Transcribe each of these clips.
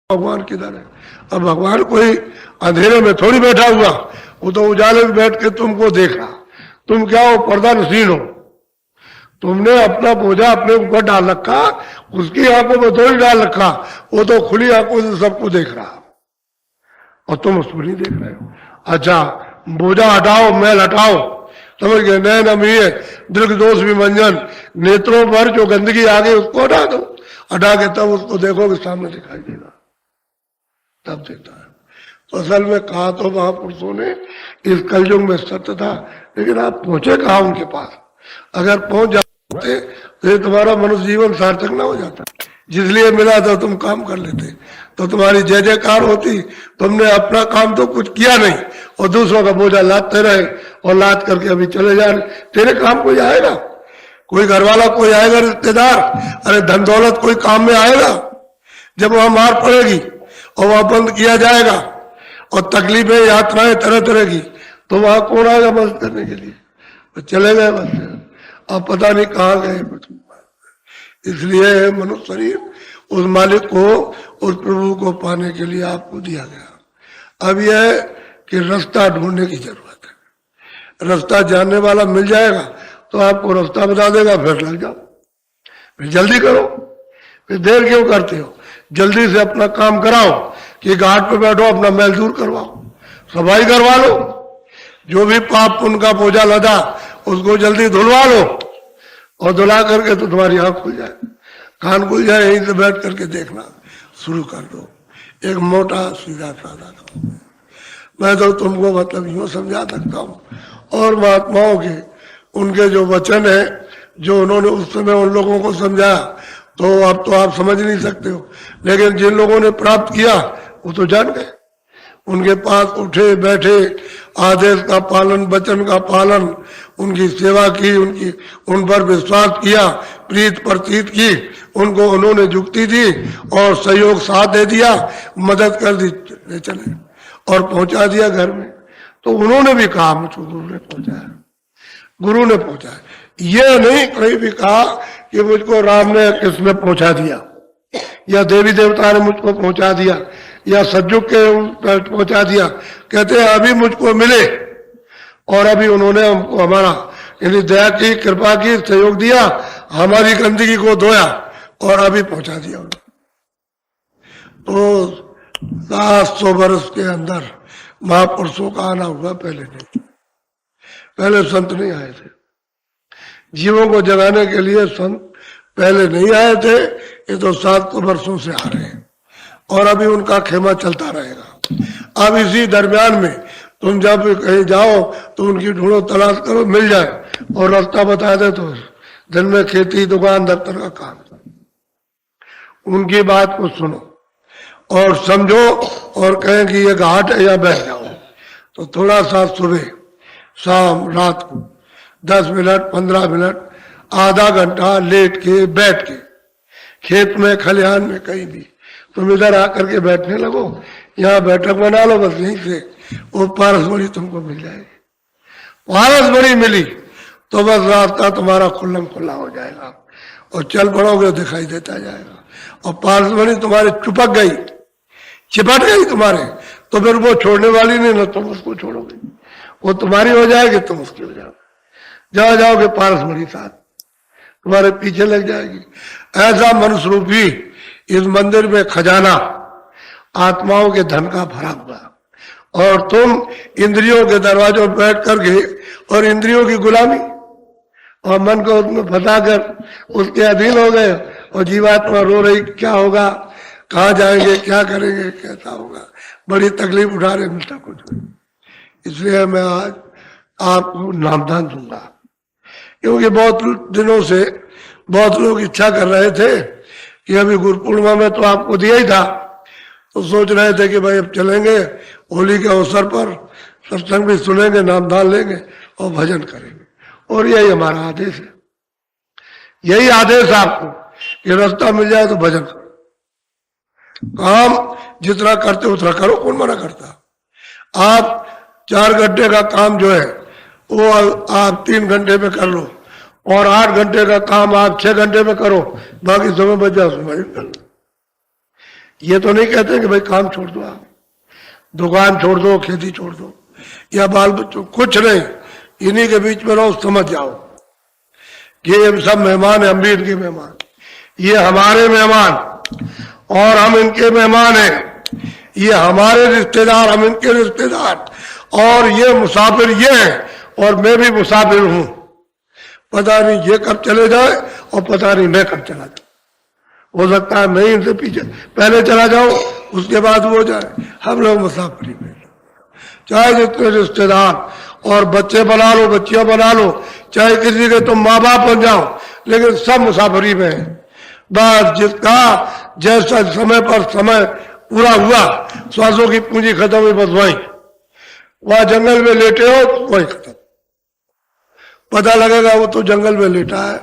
भगवान किधर है? अब भगवान कोई अंधेरे में थोड़ी बैठा हुआ, वो तो उजाले में बैठ के तुमको देखा। तुम क्या हो? पर्दा नसीन हो। तुमने अपना बोझा अपने ऊपर डाल रखा, उसकी आंखों में थोड़ी डाल रखा, वो तो खुली आंखों से सबको देख रहा और तुम उसको नहीं देख रहे हो। अच्छा, बोझा हटाओ, मैल हटाओ, समझ गए? नयन अमीय दीर्घ दोष विमंजन, नेत्रों पर जो गंदगी आ गई उसको हटा दो। हटा के तब उसको देखोगे सामने दिखाई देगा, तब देखता है। तो असल में कहा तो महापुरुषों ने इस कलयुग में सत्य था, लेकिन आप पहुंचे कहा उनके पास? अगर पहुंच जाते तो तुम्हारा मनुष्य जीवन सार्थक ना हो जाता। जिसलिए मिला था तुम काम कर लेते तो तुम्हारी जय जयकार होती। तुमने अपना काम तो कुछ किया नहीं और दूसरों का बोझा लादते रहे और लाद करके अभी चले जा रहे। तेरे काम कोई आएगा? कोई घर वाला कोई आएगा? रिश्तेदार? अरे धन दौलत कोई काम में आएगा? जब वहां मार पड़ेगी और वहां बंद किया जाएगा और तकलीफें यात्राएं तरह तरह की, तो वहां कौन आएगा मदद करने के लिए? तो चले गए बस, अब पता नहीं कहाँ गए। इसलिए मनुष्य शरीर उस मालिक को, उस प्रभु को पाने के लिए आपको दिया गया। अब यह कि रास्ता ढूंढने की जरूरत है। रास्ता जानने वाला मिल जाएगा तो आपको रास्ता बता देगा, फिर लग जाओ, फिर जल्दी करो। फिर देर क्यों करते हो? जल्दी से अपना काम कराओ कि घाट पे बैठो, अपना मैल दूर करवाओ, सफाई करवा लो, जो भी पाप पुण्य का बोझा लदा उसको जल्दी धुलवा लो और धुला करके तो तुम्हारी आंख खुल जाए, कान खुल जाए, यहीं से बैठ करके देखना शुरू कर दो। एक मोटा सीधा साधा काम। मैं तो तुमको मतलब यूं समझा सकता हूँ। और महात्माओं के उनके जो वचन है, जो उन्होंने उस समय उन लोगों को समझाया, तो अब तो आप समझ नहीं सकते हो, लेकिन जिन लोगों ने प्राप्त किया वो तो जान गए। उनके पास उठे बैठे, आदेश का पालन, वचन का पालन, उनकी सेवा की, उनकी उन पर विश्वास किया, प्रीत प्रतीत की, उनको उन्होंने जुक्ति दी और सहयोग साथ दे दिया, मदद कर दी, चले और पहुंचा दिया घर में। तो उन्होंने भी कहा मुझको गुरु ने पहुंचाया, गुरु ने पहुंचाया। ये नहीं कहीं भी कहा कि मुझको राम ने किसने पहुंचा दिया या देवी देवता ने मुझको पहुंचा दिया या सज्जुग के पहुंचा दिया। कहते हैं अभी मुझको मिले और अभी उन्होंने हमको हमारा यानी दया की, कृपा की, सहयोग दिया, हमारी गंदगी को धोया और अभी पहुंचा दिया उन्होंने। तो 700 वर्ष के अंदर महापुरुषों का आना हुआ, पहले नहीं। पहले संत नहीं आए थे जीवों को जगाने के लिए। संत पहले नहीं आए थे, ये तो 700 वर्षों से आ रहे हैं और अभी उनका खेमा चलता रहेगा। अब इसी दरमियान में तुम जब कहीं जाओ तो उनकी ढूंढो, तलाश करो, मिल जाए और रास्ता बता दे तो दिन में खेती, दुकान, दफ्तर का काम, उनकी बात को सुनो और समझो और कहें कि ये घाट है या बैठ जाओ। तो थोड़ा सा सुबह शाम रात को 10 मिनट 15 मिनट आधा घंटा लेट के बैठ के, खेत में खलिहान में कहीं भी तुम इधर आकर के बैठने लगो, यहाँ बैठक बना लो, बस यहीं से वो पारसमणि तुमको मिल जाएगी। पारसमणि मिली तो बस रास्ता तुम्हारा खुल्लम खुल्ला हो जाएगा और चल पड़ोगे, दिखाई देता जाएगा। और पारसमणि तुम्हारे चिपक गई, चिपट गई तुम्हारे, तो फिर वो छोड़ने वाली नहीं, ना तुम उसको छोड़ोगे, वो तुम्हारी हो जाएगी, तुम उसकी हो जाओगे। जहाँ जाओगे पारसमणि साथ तुम्हारे पीछे लग जाएगी। ऐसा मनुष्य रूपी इस मंदिर में खजाना आत्माओं के धन का भरा हुआ, और तुम इंद्रियों के दरवाजों पर बैठ करके और इंद्रियों की गुलामी और मन को उसमें फंसाकर उसके अधीन हो गए और जीवात्मा रो रही, क्या होगा, कहाँ जाएंगे, क्या करेंगे, कैसा होगा, बड़ी तकलीफ उठा रहे, मिलता कुछ नहीं। इसलिए मैं आज आपको नामदान दूंगा, क्योंकि बहुत दिनों से बहुत लोग इच्छा कर रहे थे कि अभी गुरु पूर्णिमा में तो आपको दिया ही था, तो सोच रहे थे कि भाई अब चलेंगे होली के अवसर पर, सत्संग भी सुनेंगे, नामदान लेंगे और भजन करेंगे। और यही हमारा आदेश है, यही आदेश आपको कि रास्ता मिल जाए तो भजन करो। काम जितना करते उतना करो, कौन मना करता। आप 4 घंटे का काम जो है वो आप 3 घंटे में कर लो और 8 घंटे का काम आप 6 घंटे में करो, बाकी समय बचा उसमें भजन कर लो। ये तो नहीं कहते कि भाई काम छोड़ दो, आप दुकान छोड़ दो, खेती छोड़ दो, या बाल बच्चों, कुछ नहीं, इन्हीं के बीच में रहो, समझ जाओ कि ये सब मेहमान है, हम भी इनके मेहमान, ये हमारे मेहमान और हम इनके मेहमान हैं, ये हमारे रिश्तेदार, हम इनके रिश्तेदार, और ये मुसाफिर ये है और मैं भी मुसाफिर हूं। पता नहीं ये कब चले जाए और पता नहीं मैं कब चला जाऊं। हो सकता है मैं इनसे पीछे पहले चला जाऊं, उसके बाद वो जाए। हम लोग मुसाफिरी में, चाहे जितने रिश्तेदार और बच्चे बना लो, बच्चियां बना लो, चाहे किसी के तुम माँ बाप बन जाओ, लेकिन सब मुसाफिरी में है। बस जिसका जैसा समय पर समय पूरा हुआ, श्वासों की पूंजी खत्म हुई, बस वही वहां जंगल में लेटे हो वही खत्म। पता लगेगा वो तो जंगल में लेटा है,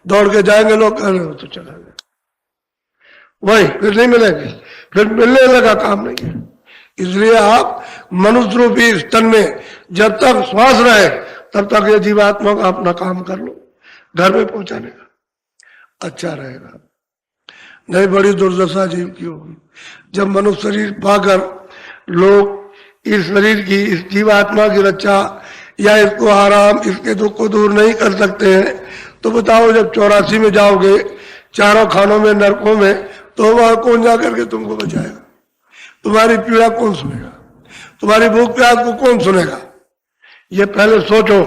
दौड़ के जाएंगे लोग, कह रहे हो तो चला गया, वही फिर नहीं मिलेंगे, फिर मिलने लगा काम नहीं है। इसलिए आप मनुष्य रूपी स्तन में जब तक श्वास रहे तब तक ये जीवात्मा का अपना काम कर लो, घर में पहुंचाने का अच्छा रहेगा। नहीं बड़ी दुर्दशा जीव की होगी जब मनुष्य शरीर पाकर लोग इस शरीर की, इस जीवात्मा की रक्षा या इसको आराम, इसके दुख को दूर नहीं कर सकते हैं, तो बताओ जब 84 में जाओगे, चारों खानों में, नरकों में, तो वहां कौन जा करके तुमको बचाएगा? तुम्हारी पीड़ा कौन सुनेगा? तुम्हारी भूख प्यास को कौन सुनेगा? ये पहले सोचो।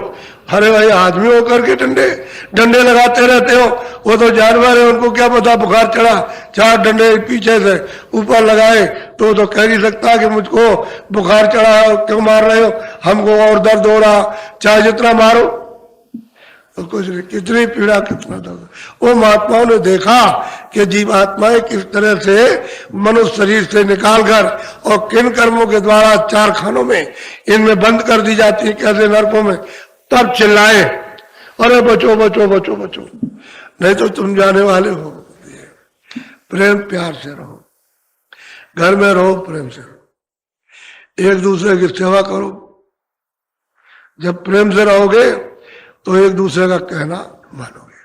अरे भाई आदमी होकर के डंडे लगाते रहते हो, वो तो जानवर है, उनको क्या पता बुखार चढ़ा, 4 डंडे पीछे से ऊपर लगाए तो कह नहीं सकता कि मुझको बुखार चढ़ा है, क्यों मार रहे हो, हमको और दर्द हो रहा, चाहे जितना मारो तो कुछ नहीं, कितनी पीड़ा, कितना दर्द। वो महात्माओं ने देखा कि जीवात्माएं किस तरह से मनुष्य शरीर से निकालकर और किन कर्मों के द्वारा 4 खानों में इनमें बंद कर दी जाती है, कैसे नरकों में, तब चिल्लाए, अरे बचो बचो बचो बचो, नहीं तो तुम जाने वाले हो। प्रेम प्यार से रहो, घर में रहो, प्रेम से रहो, एक दूसरे की सेवा करो। जब प्रेम से रहोगे तो एक दूसरे का कहना मानोगे,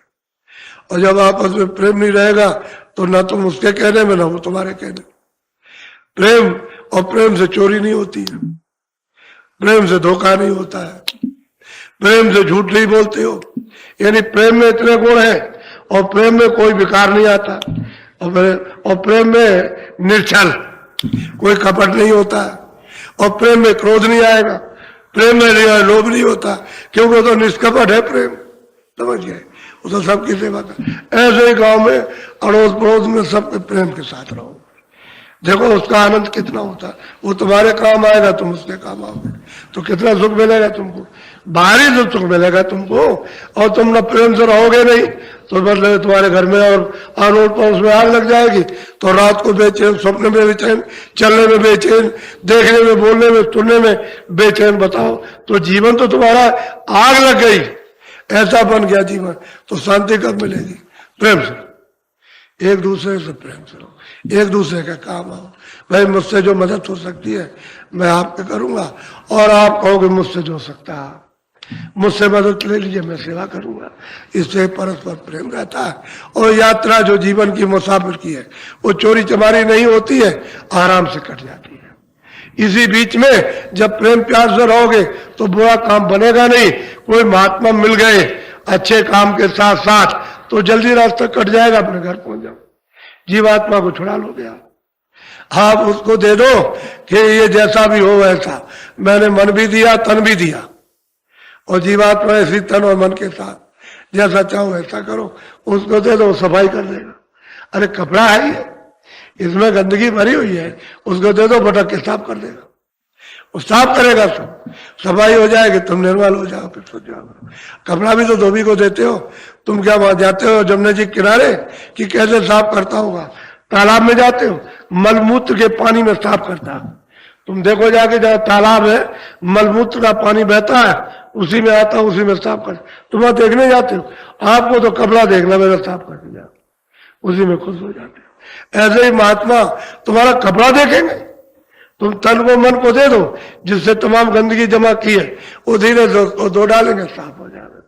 और जब आपस में प्रेम नहीं रहेगा तो ना तुम उसके कहने में, ना वो तुम्हारे कहने। प्रेम और प्रेम से चोरी नहीं होती है, प्रेम से धोखा नहीं होता है, प्रेम से झूठ नहीं बोलते हो। यानी प्रेम में इतने गुण हैं, और प्रेम में कोई विकार नहीं आता, और प्रेम में निर्छल, कोई कपट नहीं होता, और प्रेम में क्रोध नहीं आएगा, प्रेम में लोभ नहीं होता, क्योंकि तो निष्कपट है प्रेम, समझ गए, वो तो सबकी सेवा कर। ऐसे ही गांव में अड़ोस पड़ोस में सबके प्रेम के साथ रहो, देखो उसका आनंद कितना होता है। वो तुम्हारे काम आएगा, तुम उसके काम आओगे, तो कितना सुख मिलेगा तुमको, बाहरी जो सुख मिलेगा तुमको। और तुम ना प्रेम से रहोगे नहीं तो मतलब तुम्हारे घर में और अड़ोस पड़ोस में आग लग जाएगी, तो रात को बेचैन, स्वप्न में बेचैन, चलने में बेचैन, देखने में, बोलने में, सुनने में बेचैन। बताओ, तो जीवन तो तुम्हारा आग लग गई, ऐसा बन गया जीवन, तो शांति कब मिलेगी? प्रेम से, एक दूसरे से प्रेम से रहो, एक दूसरे का काम आओ। भाई मुझसे जो मदद हो सकती है मैं आपके करूंगा, और आप कहोगे मुझसे जो हो सकता है, मुझसे मदद ले लीजिए, मैं सेवा करूंगा। इससे परस्पर प्रेम रहता है। और यात्रा जो जीवन की मुसाफिर की है, वो चोरी चमारी नहीं होती है, आराम से कट जाती है। इसी बीच में जब प्रेम प्यार से रहोगे तो बुरा काम बनेगा नहीं। कोई महात्मा मिल गए अच्छे काम के साथ साथ, तो जल्दी रास्ता कट जाएगा, अपने घर पहुंच जाओ, जीवात्मा को छुड़ा लोगे आप उसको दे दो कि ये जैसा भी हो वैसा, मैंने मन भी दिया, तन भी दिया, और जीवात्मा ऐसी तन और मन के साथ जैसा चाहो वैसा करो, उसको दे दो, सफाई कर देगा। अरे कपड़ा है ये, इसमें गंदगी भरी हुई है, उसको दे दो, भटक के साफ कर देगा, वो साफ करेगा, सब सफाई हो जाएगी, तुम निर्मल हो जाओ, फिर सो जाओ। कपड़ा भी तो धोबी को देते हो, तुम क्या वहां जाते हो जमुना जी किनारे कि कैसे साफ करता होगा? तालाब में जाते हो, मलमूत्र के पानी में साफ करता है। तुम देखो जाके, जहाँ तालाब है, मलमूत्र का पानी बहता है, उसी में आता, उसी में साफ कर। तुम वहां देखने जाते हो, आपको तो कपड़ा देखना, मेरा साफ करके जाओ, उसी में खुश हो जाते हो। ऐसे ही महात्मा तुम्हारा कपड़ा देखेंगे, तुम तन को मन को दे दो, जिससे तमाम गंदगी जमा की है वो धीरे धो डालेंगे, साफ हो जाएगा,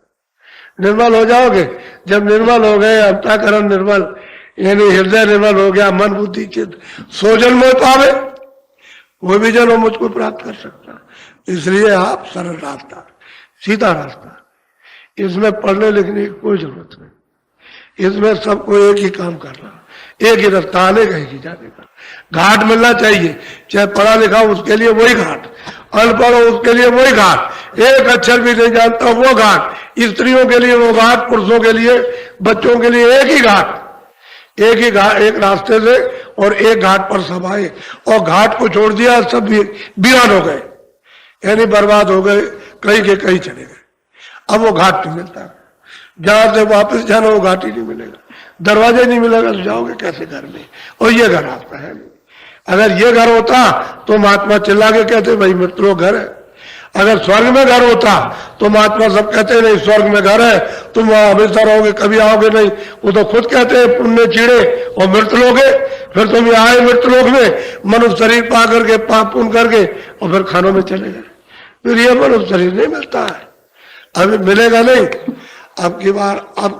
निर्मल हो जाओगे। जब निर्मल हो गए, अंतःकरण निर्मल, यानी हृदय निर्मल हो गया, मन बुद्धि चित्त सोजन मोह पावे, कोई भी जन मुझको प्राप्त कर सकता। इसलिए आप सरल रास्ता, सीधा रास्ता, इसमें पढ़ने लिखने की कोई जरूरत नहीं। इसमें सबको एक ही काम करना, एक ही रास्ता आने का, एक ही जाने का। घाट मिलना चाहिए, चाहे पढ़ा लिखा उसके लिए वही घाट, अनपढ़ हो उसके लिए वही घाट, एक अक्षर भी नहीं जानता वो घाट, स्त्रियों के लिए वो घाट, पुरुषों के लिए, बच्चों के लिए एक ही घाट, एक ही घाट, एक रास्ते से और एक घाट पर सब आए। और घाट को छोड़ दिया, सब वीरान हो गए, यानी बर्बाद हो गए, कहीं के कहीं चले गए। अब वो घाट नहीं मिलता, जहां से वापस जाना वो घाट ही नहीं मिलेगा, दरवाजे नहीं मिलेगा, तो जाओगे कैसे घर में? और ये घर आपका है नहीं। अगर ये घर होता तो महात्मा चिल्ला के कहते भाई मित्रों घर है। अगर स्वर्ग में घर होता तो महात्मा सब कहते नहीं स्वर्ग में घर है, तुम वहां हमेशा रहोगे, कभी आओगे नहीं। वो तो खुद कहते हैं पुण्य चीड़े और मृत लोगे, फिर तुम ये आए मृत लोक में, मनुष्य शरीर पा करके पाप पुण्य करके और फिर खानों में चले गए। फिर ये मनुष्य शरीर नहीं मिलता है, अभी मिलेगा नहीं। अब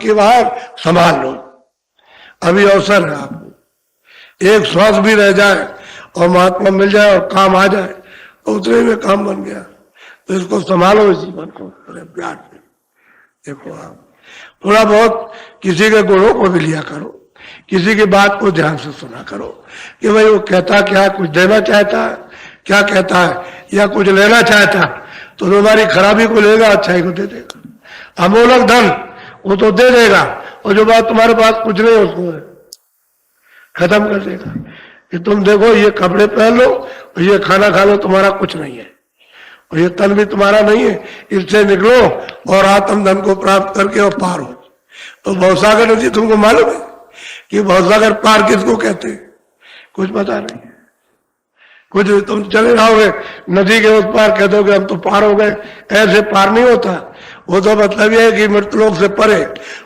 की बार संभाल लो, अभी अवसर है आपको। एक श्वास भी रह जाए और महात्मा मिल जाए और काम आ जाए तो उतने में काम बन गया। तो इसको संभालो, इस जीवन को थोड़े प्यार से देखो। आप थोड़ा बहुत किसी के गुणों को भी लिया करो, किसी की बात को ध्यान से सुना करो कि भाई वो कहता क्या, कुछ देना चाहता है, क्या कहता है, या कुछ लेना चाहता है, तो तुम्हारी खराबी को लेगा, अच्छाई को दे देगा। अमोलक धन वो तो दे देगा, और जो बात तुम्हारे पास कुछ नहीं उसको खत्म कर देगा कि तुम देखो ये कपड़े पहन लो और ये खाना खा लो, तुम्हारा कुछ नहीं है, और ये तन भी तुम्हारा नहीं है, इससे निकलो और आत्म धन को प्राप्त करके और पार हो। तो भवसागर नदी तुमको मालूम है कि भवसागर पार किसको कहते हैं? कुछ पता नहीं, कुछ तुम चले रहोगे नदी के उस पार कह दोगे हम तो पार हो गए, ऐसे पार नहीं होता। वो तो मतलब यह है कि मृतलोक से परे,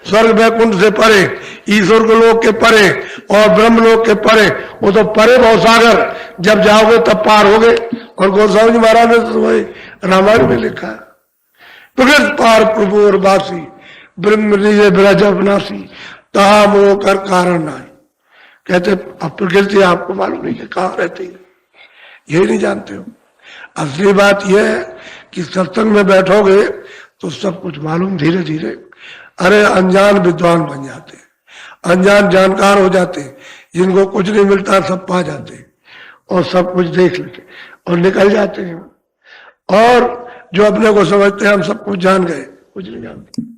स्वर्ग वैकुंठ से परे, ईश्वर के लोक के परे और ब्रह्म लोक के परे, वो तो परे भवसागर, जब जाओगे तब पार हो गए। और गोस्वामी जी महाराज ने तो वही रामायण में लिखा है, प्रकृत पार प्रभु और बासी ब्रह्म निजे ब्रज अविनाशी तहा मोह कर कारण नाई। कहते अब प्रकृति आपको मालूम नहीं है कहाँ रहती है, यही नहीं जानते हो। असली बात यह है कि सत्संग में बैठोगे तो सब कुछ मालूम धीरे धीरे। अरे अनजान विद्वान बन जाते, अनजान जानकार हो जाते, जिनको कुछ नहीं मिलता सब पा जाते और सब कुछ देख लेते और निकल जाते हैं। और जो अपने को समझते हैं हम सब कुछ जान गए, कुछ नहीं जानते।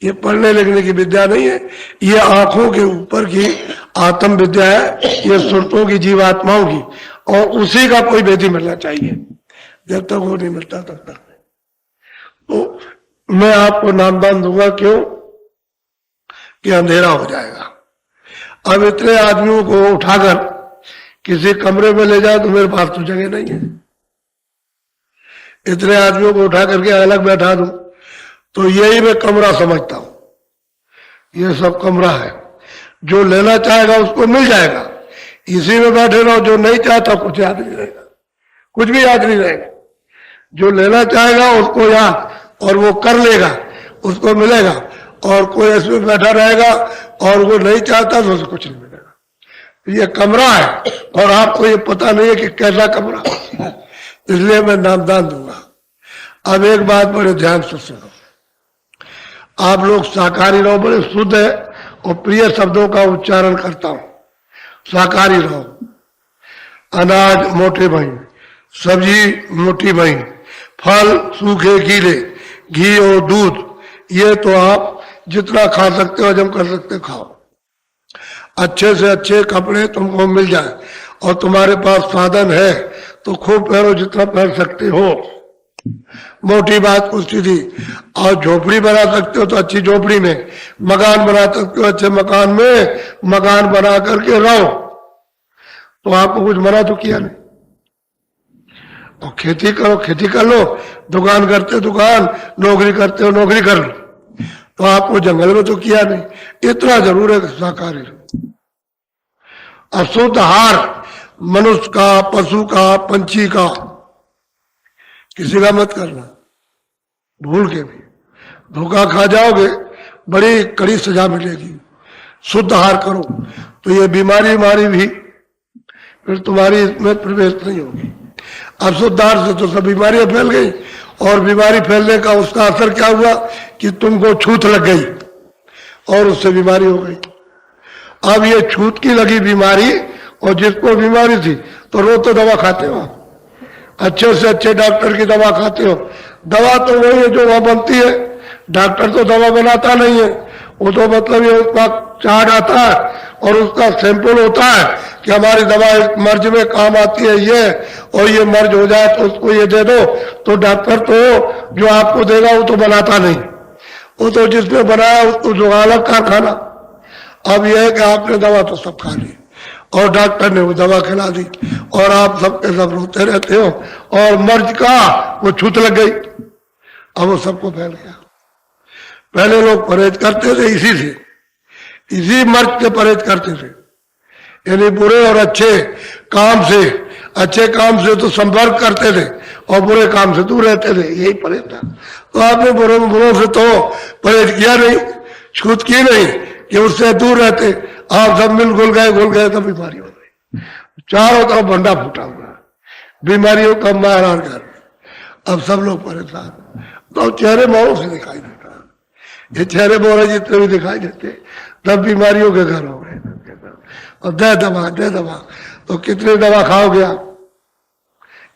ये पढ़ने लिखने की विद्या नहीं है, ये आंखों के ऊपर की आत्म विद्या है, ये सुरतों की जीवात्माओं की, और उसी का कोई वेदी मिलना चाहिए। जब तक वो नहीं मिलता तब तक तो मैं आपको नामदान दूंगा, क्यों कि अंधेरा हो जाएगा। अब इतने आदमियों को उठाकर किसी कमरे में ले जाए तो मेरे पास तो जगह नहीं है। इतने आदमियों को उठा करके अलग बैठा दूं तो यही मैं कमरा समझता हूं। ये सब कमरा है, जो लेना चाहेगा उसको मिल जाएगा, इसी में बैठे रहो। जो नहीं चाहता कुछ याद नहीं रहेगा, कुछ भी याद नहीं रहेगा। जो लेना चाहेगा उसको याद, और वो कर लेगा, उसको मिलेगा। और कोई इसमें बैठा रहेगा और वो नहीं चाहता तो उसे कुछ नहीं मिलेगा। ये कमरा है और आपको ये पता नहीं है कि कैसा कमरा है, इसलिए मैं नामदान दूंगा। अब एक बात बड़े ध्यान से सुनो, आप लोग शाकाहारी रहो, बड़े शुद्ध है और प्रिय शब्दों का उच्चारण करता हूं। शाकाहारी रहो, अनाज मोटे महीन, सब्जी मोटी महीन, फल सूखे गीले, घी और दूध, ये तो आप जितना खा सकते हो, हजम कर सकते खाओ। अच्छे से अच्छे कपड़े तुमको मिल जाए और तुम्हारे पास साधन है तो खूब पहनो जितना पहन सकते हो। मोटी बात कुछ थी। और झोपड़ी बना सकते हो तो अच्छी झोपड़ी में, मकान बना सकते हो अच्छे मकान में, मकान बना करके रहो। तो आपको कुछ मना तो किया नहीं। और खेती करो, खेती कर लो, दुकान करते हो दुकान, नौकरी करते हो नौकरी कर लो। तो आपको जंगल में तो किया नहीं। इतना जरूर है शाकाहारी। अशुद्ध आहार मनुष्य का, पशु का, पंछी का, किसी का मत करना भूल के भी। धोखा खा जाओगे बड़ी कड़ी सजा मिलेगी। शुद्ध आहार करो तो ये बीमारी भी फिर तुम्हारी इसमें प्रवेश नहीं होगी। अब शुद्ध आहार से तो सब बीमारियां फैल गई, और बीमारी फैलने का उसका असर क्या हुआ कि तुमको छूत लग गई और उससे बीमारी हो गई। अब ये छूत की लगी बीमारी, और जिसको बीमारी थी तो रोज तो दवा खाते हो, अच्छे से अच्छे डॉक्टर की दवा खाते हो। दवा तो वही है जो वहां बनती है, डॉक्टर तो दवा बनाता नहीं है, वो तो मतलब ये उसका चार्ट आता है और उसका सैंपल होता है कि हमारी दवा इस मर्ज में काम आती है ये, और ये मर्ज हो जाए तो उसको ये दे दो। तो डॉक्टर तो जो आपको देगा वो तो बनाता नहीं, वो तो जिसने बनाया उसको जो अलग कारखाना। अब यह है कि आपने दवा तो सब खा ली और डॉक्टर ने वो दवा खिला दी, और आप सबके सब रोते रहते हो, और मर्ज का वो छूत लग गई, अब वो सबको फैल गया। पहले लोग परहेज करते थे इसी से, इसी मर्ज से परहेज करते थे, यानी बुरे और अच्छे काम से, अच्छे काम से तो संपर्क करते थे और बुरे काम से दूर रहते थे, यही परहेज था। तो आपने बुरों से तो परहेज किया नहीं, छूत की नहीं कि उससे दूर रहते, आप सब मिल घुल गए तो बीमारी हो गई। चारों तरफ भंडा फूटा हुआ, बीमारियों का मारहार घर। अब सब लोग परेशान, तो चेहरे मोहरों से दिखाई देता, ये चेहरे मोहरे जितने भी दिखाई देते तब बीमारियों के घर हो गए। और दे दवा तो कितनी दवा खाओगे आप,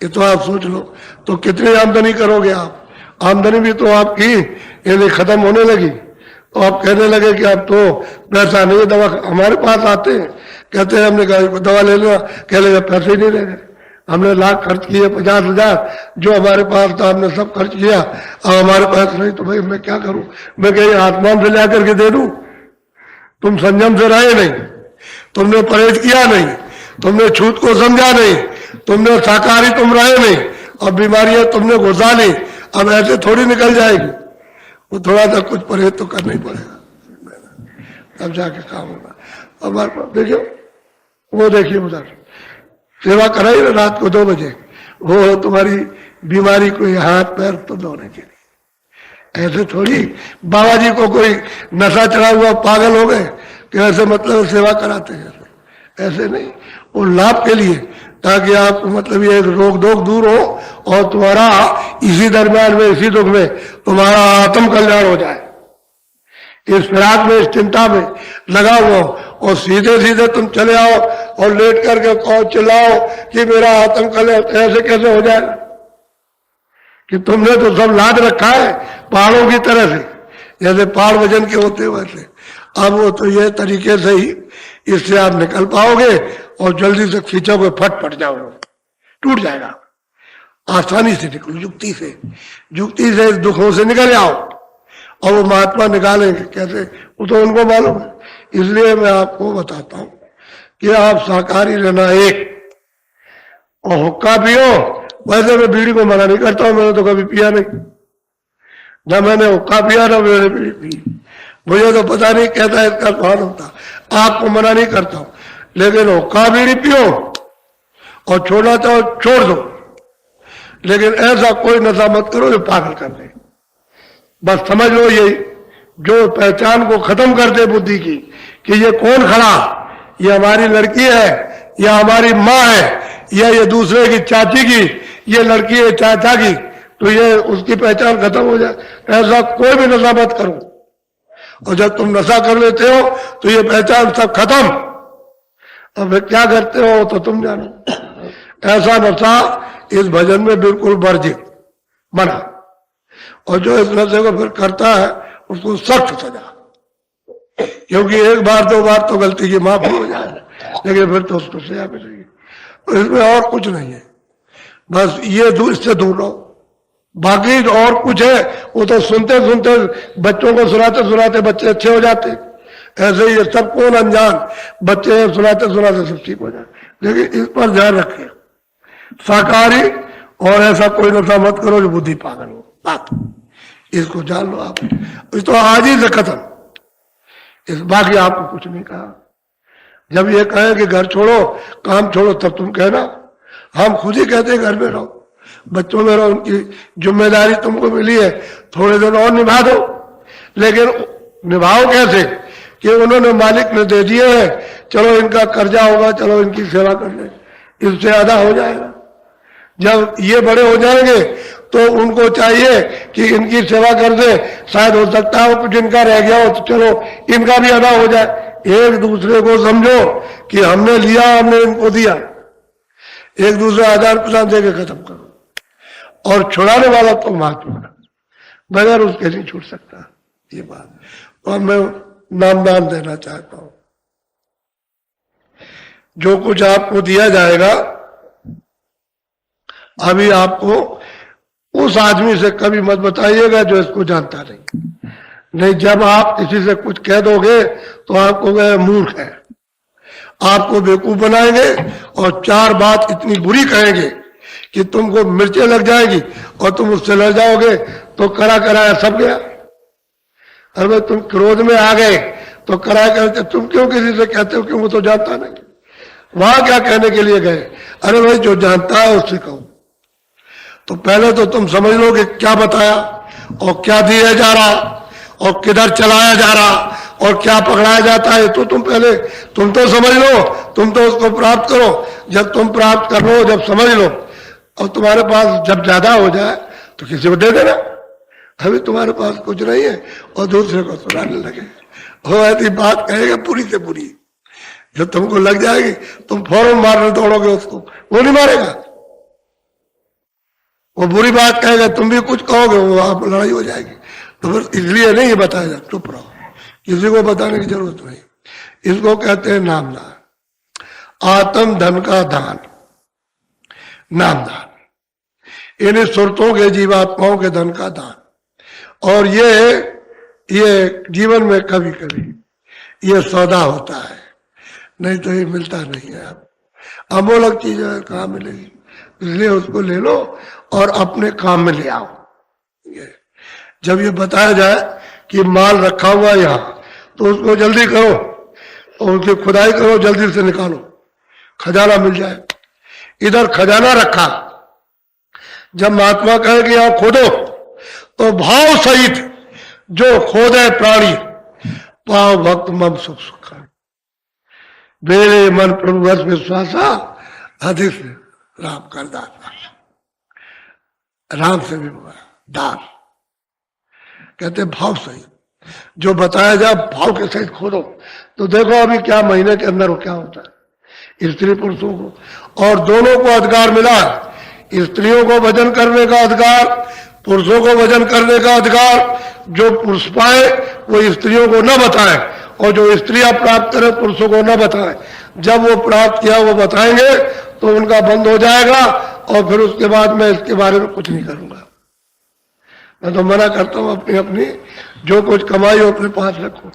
ये तो आप सोच लो। तो कितनी आमदनी करोगे आप, आमदनी भी तो आपकी यानी खत्म होने लगी, तो आप कहने लगे कि अब तो पैसा नहीं है। दवा हमारे पास आते हैं, कहते हैं हमने कहा दवा ले लो, कह लेगा पैसे ही नहीं ले गए, हमने लाख खर्च किए, 50,000 जो हमारे पास था हमने सब खर्च किया, अब हमारे पास नहीं, तो भाई मैं क्या करूं, मैं कहीं आसमान से ला करके दे दूं। तुम संयम से रहे नहीं, तुमने परहेज किया नहीं, तुमने छूत को समझा नहीं, तुमने शाकाहारी तुम रहे नहीं, और बीमारियां तुमने घुसा ली। अब ऐसे थोड़ी निकल जाएगी, वो थोड़ा सा कुछ परहेज तो करना ही पड़ेगा, तब जाके काम होगा। हमारे पास देखियो, वो देखिए उधर सेवा कराई ना रात को 2 बजे, वो तुम्हारी बीमारी को हाथ पैर तो धोने के लिए। ऐसे थोड़ी बाबा जी को कोई नशा चढ़ा हुआ पागल हो गए कि ऐसे मतलब सेवा कराते हैं, ऐसे नहीं, वो लाभ के लिए, ताकि आपको मतलब ये रोग दोग दूर हो और तुम्हारा इसी दरम्यान में, इसी दुख में तुम्हारा आत्म कल्याण हो जाए। इस फिराक में, इस चिंता में लगा हुआ, और सीधे सीधे तुम चले आओ और लेट करके कहो चिल्लाओ कि मेरा आत्म कल्याण, ऐसे कैसे हो जाएगा? कि तुमने तो सब लाद रखा है पहाड़ों की तरह से, जैसे पहाड़ वजन के होते वैसे। अब वो तो ये तरीके से ही इससे आप निकल पाओगे, और जल्दी से खींचोगे फट पट जाओगे, टूट जाएगा। आसानी से निकलो, युक्ति से इस दुखों से निकल आओ। और वो महात्मा निकालेंगे कैसे, वो तो उनको मालूम है। इसलिए मैं आपको बताता हूं कि आप शाकाहारी रहना एक, और हुक्का पियो। वैसे मैं बीड़ी को मना नहीं करता हूं, मैंने तो कभी पिया नहीं, ना मैंने हुक्का पिया ना मैंने बीड़ी पी, मुझे तो पता नहीं कहता इसका स्वाद होता। आपको मना नहीं करता हूं, लेकिन हुक्का बीड़ी पियो और छोड़ना चाहो छोड़ दो, लेकिन ऐसा कोई नशा मत करो जो पागल कर दे। बस समझ लो, यही जो पहचान को खत्म कर दे बुद्धि की, कि ये कौन खड़ा, ये हमारी लड़की है या हमारी माँ है, या ये दूसरे की चाची की, ये लड़की है चाचा की, तो ये उसकी पहचान खत्म हो जाए। ऐसा कोई भी नशा मत करो, और जब तुम नशा कर लेते हो तो ये पहचान सब खत्म। अब क्या करते हो तो तुम जानो। ऐसा नशा इस भजन में बिल्कुल वर्जित बना, और जो इस नशे को फिर करता है उसको सख्त सजा, क्योंकि 1 बार 2 बार तो गलती की माफी हो जाए, लेकिन फिर तो उसको सजा मिलेगी। तो इसमें और कुछ नहीं है, बस ये इससे दूर रहो। बाकी और कुछ है वो तो सुनते सुनते, बच्चों को सुनाते सुनाते बच्चे अच्छे हो जाते, ऐसे ही सब कौन अनजान बच्चे सुनाते सुनाते सब ठीक हो जाते। लेकिन इस पर ध्यान रखें, शाकाहारी और ऐसा कोई नशा मत करो जो बुद्धि पागल हो, बात इसको जान लो आप। इस तो आज ही से खत्म, इस बाकी आपको कुछ नहीं कहा। जब ये कहें कि घर छोड़ो काम छोड़ो, तब तुम कहना, हम खुद ही कहते घर में रहो, बच्चों में रहो, उनकी जिम्मेदारी तुमको मिली है, थोड़े दिन और निभा दो। लेकिन निभाओ कैसे कि उन्होंने मालिक ने दे दिए हैं, चलो इनका कर्जा होगा, चलो इनकी सेवा कर ले, इससे आधा हो जाएगा। जब ये बड़े हो जाएंगे तो उनको चाहिए कि इनकी सेवा कर दे, शायद हो सकता है कुछ इनका रह गया हो तो चलो इनका भी अदा हो जाए। एक दूसरे को समझो कि हमने लिया, हमने इनको दिया, एक दूसरे आदान प्रदान दे के खत्म करो। और छुड़ाने वाला तो महात्मा बगैर उसके नहीं छूट सकता, ये बात। और मैं नामदान देना चाहता हूं, जो कुछ आपको दिया जाएगा अभी आपको उस आदमी से कभी मत बताइएगा जो इसको जानता नहीं। जब आप किसी से कुछ कह दोगे तो आपको वह मूर्ख है, आपको बेवकूफ बनाएंगे और चार बात इतनी बुरी कहेंगे कि तुमको मिर्चें लग जाएगी और तुम उससे लड़ जाओगे तो करा कराया सब गया। अरे भाई तुम क्रोध में आ गए तो कराया करते, तुम क्यों किसी से कहते हो कि वो तो जानता नहीं, वहां क्या कहने के लिए गए? अरे भाई जो जानता है उससे कहो। तो पहले तो तुम समझ लो कि क्या बताया और क्या दिया जा रहा और किधर चलाया जा रहा और क्या पकड़ाया जाता है, तो तुम पहले तुम तो समझ लो, तुम तो उसको प्राप्त करो। जब तुम प्राप्त कर लो, जब समझ लो और तुम्हारे पास जब ज्यादा हो जाए तो किसी को दे देना। अभी तुम्हारे पास कुछ नहीं है और दूसरे को सुनाने लगे, वो ऐसी बात कहेगा पूरी से पूरी, जब तुमको लग जाएगी तुम फौरन मारने दौड़ोगे उसको, वो नहीं मारेगा, वो बुरी बात कहेगा, तुम भी कुछ कहोगे, वो आप लड़ाई हो जाएगी। तो फिर इसलिए नहीं बताया जाता, चुप रहो, किसी को बताने की जरूरत नहीं। इसको कहते हैं नामदान, आत्म धन का दान, नामदान, इन सुरतों के जीवात्माओं के धन का दान। और ये जीवन में कभी कभी ये सौदा होता है, नहीं तो ये मिलता नहीं है। अमूलक चीज है, कहाँ मिलेगी? इसलिए उसको ले लो और अपने काम में ले आओ। जब ये बताया जाए कि माल रखा हुआ यहाँ, तो उसको जल्दी करो और उसकी खुदाई करो, जल्दी से निकालो, खजाना मिल जाए। इधर खजाना रखा, जब महात्मा कहे कि यहाँ खोदो तो भाव सहित जो खोदे प्राणी पाव भक्त मम सुख सुखा, मेरे मन प्रभु बस विश्वासा अधिक राम कर दाता, राम से भी दान कहते भाव सहित, जो बताया जाए भाव के सहित खोदो। तो देखो अभी क्या महीने के अंदर क्या होता है, स्त्री पुरुषों को और दोनों को अधिकार मिला है। स्त्रियों को भजन करने का अधिकार, पुरुषों को भजन करने का अधिकार। जो पुरुष पाए वो स्त्रियों को न बताए और जो स्त्रियां प्राप्त करें पुरुषों को न बताए। जब वो प्राप्त किया वो बताएंगे तो उनका बंद हो जाएगा और फिर उसके बाद मैं इसके बारे में कुछ नहीं करूंगा। मैं तो मना करता हूं, अपनी अपनी जो कुछ कमाई हो अपने पास रखो।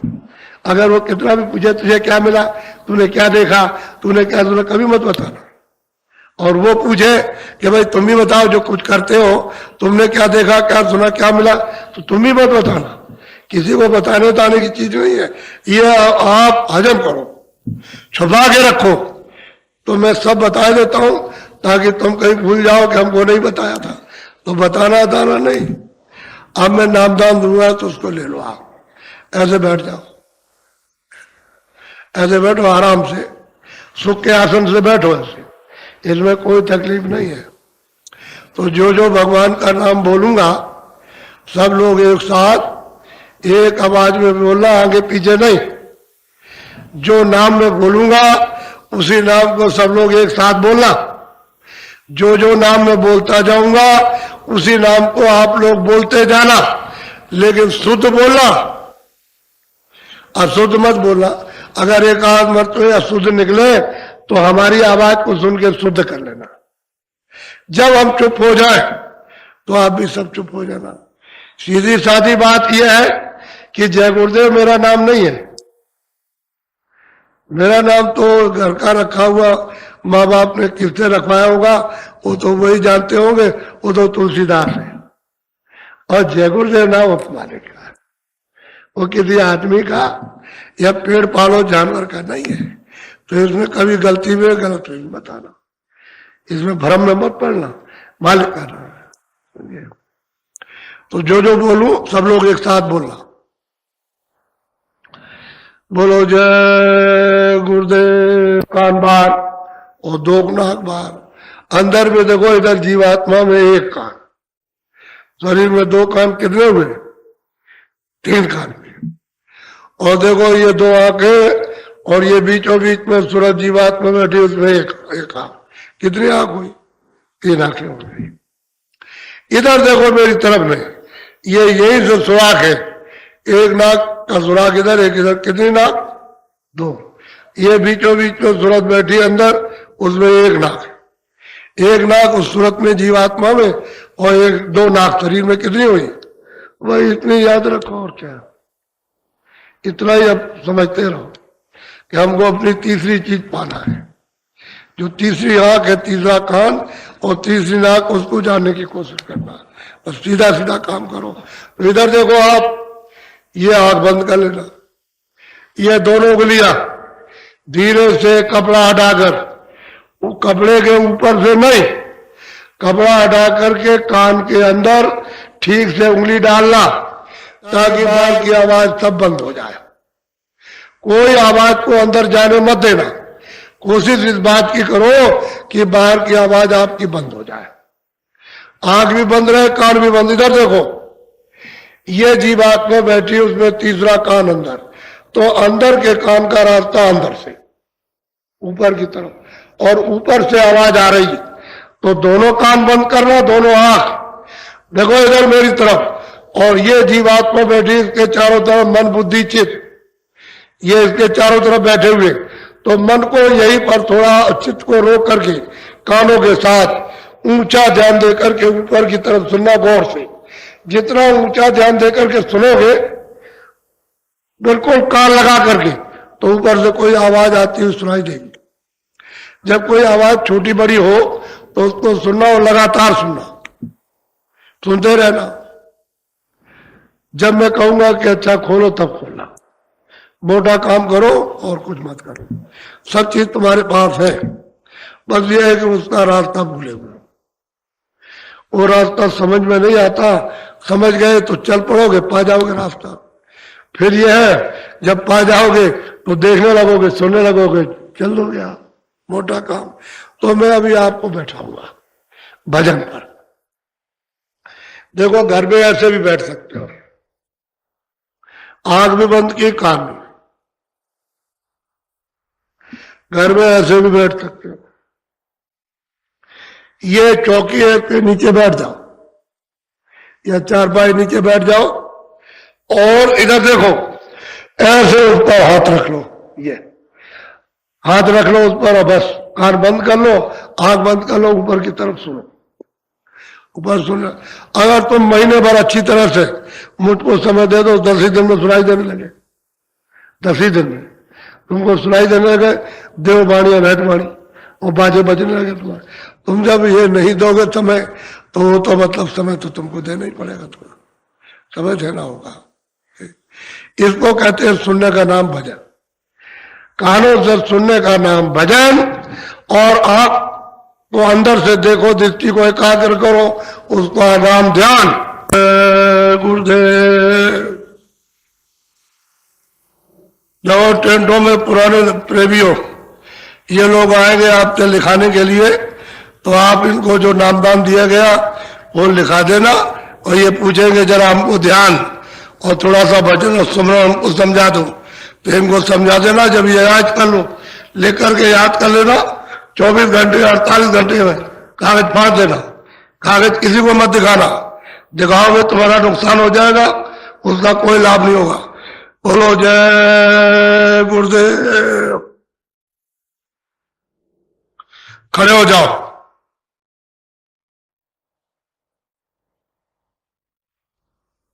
अगर वो कितना भी पूछे तुझे क्या मिला, तूने क्या देखा, तूने क्या सुना, कभी मत बताना। और वो पूछे कि भाई तुम भी बताओ जो कुछ करते हो, तुमने क्या देखा, क्या सुना, क्या मिला, तो तुम भी मत बताना। किसी को बताने बताने की चीज नहीं है ये, आप हजम करो, छुपा के रखो। तो मैं सब बता देता हूं ताकि तुम कहीं भूल जाओ कि हमको नहीं बताया था। तो बताना बताना नहीं। अब मैं नामदान दूंगा तो उसको ले लो, आप ऐसे बैठ जाओ, ऐसे बैठो आराम से, सुख के आसन से बैठो ऐसे, इसमें कोई तकलीफ नहीं है। तो जो जो भगवान का नाम बोलूंगा सब लोग एक साथ एक आवाज में बोलना, आगे पीछे नहीं। जो नाम मैं बोलूंगा उसी नाम को सब लोग एक साथ बोलना। जो जो नाम मैं बोलता जाऊंगा उसी नाम को आप लोग बोलते जाना, लेकिन शुद्ध बोलना, अशुद्ध मत बोलना। अगर एक आध मरतबे अशुद्ध निकले तो हमारी आवाज को सुन के शुद्ध कर लेना। जब हम चुप हो जाए तो आप भी सब चुप हो जाना। सीधी सादी बात यह है कि जय गुरुदेव मेरा नाम नहीं है। मेरा नाम तो घर का रखा हुआ माँ बाप ने किससे रखवाया होगा, वो तो वही जानते होंगे, वो तो तुलसीदास है। और जय गुरुदेव नाम अपमाने का है, वो किसी आदमी का या पेड़ पालो जानवर का नहीं है। तो इसमें कभी गलती में गलत नहीं बताना, इसमें भ्रम में मत पड़ना, मालिक का नाम है। तो जो जो बोलूं सब लोग एक साथ बोलना। बोलो जय गुरुदेव। कान बाहर और दो नाक बाहर। अंदर में देखो, इधर जीवात्मा में एक कान, शरीर में दो कान, कितने हुए? तीन कान हुए। और देखो ये दो आंखें, और ये बीचों बीच में सूरज जीवात्मा बैठी, उसमें एक आंख, कितनी आंख हुई? तीन आंखें हो गई। इधर देखो मेरी तरफ में, ये यही जो सुराख है, एक नाक का सुराख इधर, एक इधर, कितनी नाक? दो। ये बीचों बीच में सूरत बैठी अंदर, उसमें एक नाक, एक नाक उस सूरत में जीवात्मा में, और एक दो नाक शरीर में, कितनी हुई? वही इतनी याद रखो, और क्या, इतना ही अब समझते रहो कि हमको अपनी तीसरी चीज पाना है, जो तीसरी आंख है, तीसरा कान और तीसरी नाक, उसको जानने की कोशिश करना। बस सीधा सीधा काम करो। तो इधर देखो आप, ये आंख बंद कर लेना, ये दोनों उंगलियां धीरे से कपड़ा हटाकर, वो कपड़े के ऊपर से नहीं, कपड़ा हटा करके कान के अंदर ठीक से उंगली डालना, ताकि बाहर की आवाज सब बंद हो जाए। कोई आवाज को अंदर जाने मत देना। कोशिश इस बात की करो कि बाहर की आवाज आपकी बंद हो जाए। आंख भी बंद रहे, कान भी बंद। इधर देखो, ये जीवात्मा बैठी, उसमें तीसरा कान अंदर, तो अंदर के कान का रास्ता अंदर से ऊपर की तरफ, और ऊपर से आवाज आ रही है, तो दोनों कान बंद करना, दोनों आंख। देखो इधर मेरी तरफ, और ये जीवात्मा बैठी, इसके चारों तरफ मन बुद्धि चित्त, ये इसके चारों तरफ बैठे हुए, तो मन को यहीं पर थोड़ा चित्त को रोक करके कानों के साथ ऊंचा ध्यान देकर के ऊपर की तरफ सुनना गौर से। जितना ऊंचा ध्यान देकर के सुनोगे, बिल्कुल कान लगा करके, तो ऊपर से कोई आवाज आती हुई सुनाई देगी। जब कोई आवाज छोटी बड़ी हो तो उसको सुनना, और लगातार सुनना, सुनते रहना। जब मैं कहूंगा कि अच्छा खोलो, तब खोलना। मोटा काम करो और कुछ मत करो, सब चीज तुम्हारे पास है, बस ये है कि उसका रास्ता भूले हुए। वो रास्ता समझ में नहीं आता, समझ गए तो चल पड़ोगे, पा जाओगे रास्ता। फिर ये है, जब पा जाओगे तो देखने लगोगे, सुनने लगोगे, चल दोगे आप। मोटा काम। तो मैं अभी आपको बैठाऊंगा भजन पर। देखो घर में ऐसे भी बैठ सकते हो, आंख भी बंद की, कान भी। घर में ऐसे भी बैठ सकते हो। ये चौकी है, के नीचे बैठ जाओ, या चारपाई नीचे बैठ जाओ, और इधर देखो, ऐसे उस पर हाथ रख लो, ये हाथ रख लो उस पर, और बस कान बंद कर लो, आंख बंद कर लो, ऊपर की तरफ सुनो, ऊपर सुनो। अगर तुम महीने भर अच्छी तरह से मुझको समय दे दो, 10 ही दिन में सुनाई देने लगे, 10 ही दिन में तुमको सुनाई देने लगे देववाणी और रहटवाणी, और बाजे बजने लगे तुम्हारे। तुम जब ये नहीं दोगे समय, तो वो तो मतलब समय तो तुमको देना ही पड़ेगा, तुम्हें समय देना होगा। इसको कहते हैं सुनने का नाम भजन, कानों से सुनने का नाम भजन। और आंख को अंदर से देखो, दृष्टि को एकाग्र करो, उसका नाम ध्यान। गुरुदेव। जब टेंटों में पुराने प्रेमियों ये लोग आएंगे आपसे लिखाने के लिए, तो आप इनको जो नामदान दिया गया वो लिखा देना, और ये पूछेंगे जरा हमको ध्यान और थोड़ा सा भजन और सुमरन हमको समझा दो, तो इनको समझा देना। जब ये याद कर लो, लेकर के याद कर लेना, 24 घंटे 48 घंटे में कागज फाड़ देना। कागज किसी को मत दिखाना, दिखाओगे तुम्हारा नुकसान हो जाएगा, उसका कोई लाभ नहीं होगा। बोलो जय गुरुदेव। खड़े हो जाओ।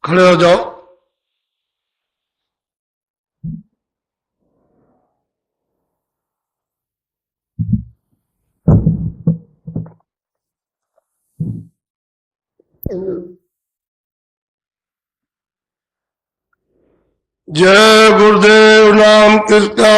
खड़े हो जाओ। जय गुरुदेव। नाम किसका?